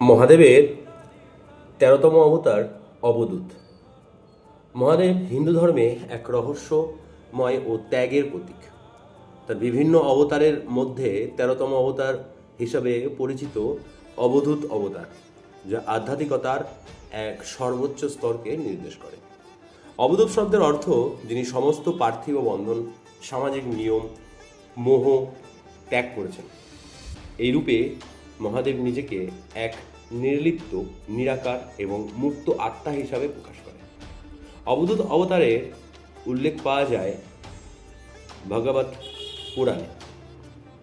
মহাদেবের ১৩তম অবতার অবধূত। মহাদেব হিন্দু ধর্মে এক রহস্যময় ও ত্যাগের প্রতীক। তার বিভিন্ন অবতারের মধ্যে ১৩তম অবতার হিসাবে পরিচিত অবধূত অবতার, যা আধ্যাত্মিকতার এক সর্বোচ্চ স্তরকে নির্দেশ করে। অবধূত শব্দের অর্থ যিনি সমস্ত পার্থিব বন্ধন, সামাজিক নিয়ম, মোহ ত্যাগ করেছেন। এই রূপে মহাদেব নিজেকে এক নির্লিপ্ত, নিরাকার এবং মুক্ত আত্মা হিসাবে প্রকাশ করে। অবধূত অবতারের উল্লেখ পাওয়া যায় ভগবত পুরাণে।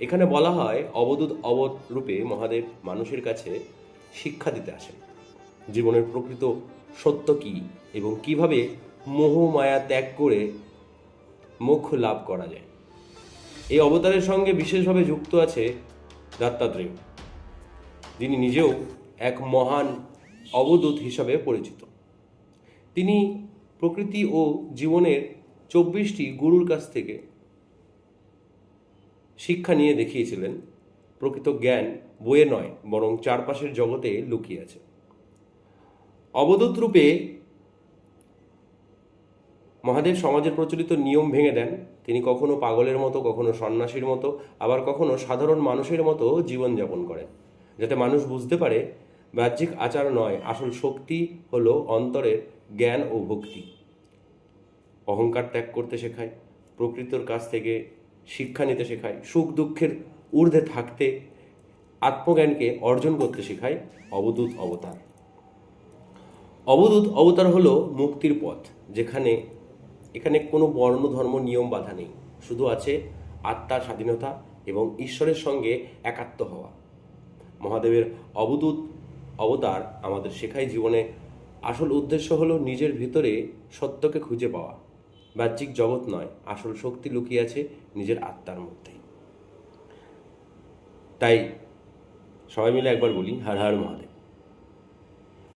এখানে বলা হয়, অবধূত রূপে মহাদেব মানুষের কাছে শিক্ষা দিতে আসেন, জীবনের প্রকৃত সত্য কী এবং কিভাবে মোহ মায়া ত্যাগ করে মোক্ষ লাভ করা যায়। এই অবতারের সঙ্গে বিশেষভাবে যুক্ত আছে দত্তাত্রেয়, যিনি নিজেও এক মহান অবধূত হিসাবে পরিচিত। তিনি প্রকৃতি ও জীবনের ২৪টি গুরুর কাছ থেকে শিক্ষা নিয়ে দেখিয়েছিলেন প্রকৃত জ্ঞান বইয়ে নয়, বরং চারপাশের জগতে লুকিয়ে আছে। অবধূত রূপে মহাদেব সমাজের প্রচলিত নিয়ম ভেঙে দেন। তিনি কখনো পাগলের মতো, কখনো সন্ন্যাসীর মতো, আবার কখনো সাধারণ মানুষের মতো জীবনযাপন করেন, যাতে মানুষ বুঝতে পারে বাহ্যিক আচার নয়, আসল শক্তি হলো অন্তরের জ্ঞান ও ভক্তি। অহংকার ত্যাগ করতে শেখায়, প্রকৃতির কাছ থেকে শিক্ষা নিতে শেখায়, সুখ দুঃখের ঊর্ধ্বে থাকতে আত্মজ্ঞানকে অর্জন করতে শেখায় অবধূত অবতার। অবধূত অবতার হলো মুক্তির পথ, এখানে কোনো বর্ণ ধর্ম নিয়ম বাধা নেই, শুধু আছে আত্মার স্বাধীনতা এবং ঈশ্বরের সঙ্গে একাত্ম হওয়া। মহাদেবের অবধূত অবতার আমাদের শেখায় জীবনে আসল উদ্দেশ্য হলো নিজের ভিতরে সত্যকে খুঁজে পাওয়া। বাহ্যিক জগৎ নয়, আসল শক্তি লুকিয়ে আছে নিজের আত্মার মধ্যেই। তাই সবাই মিলে একবার বলি, হর হর মহাদেব।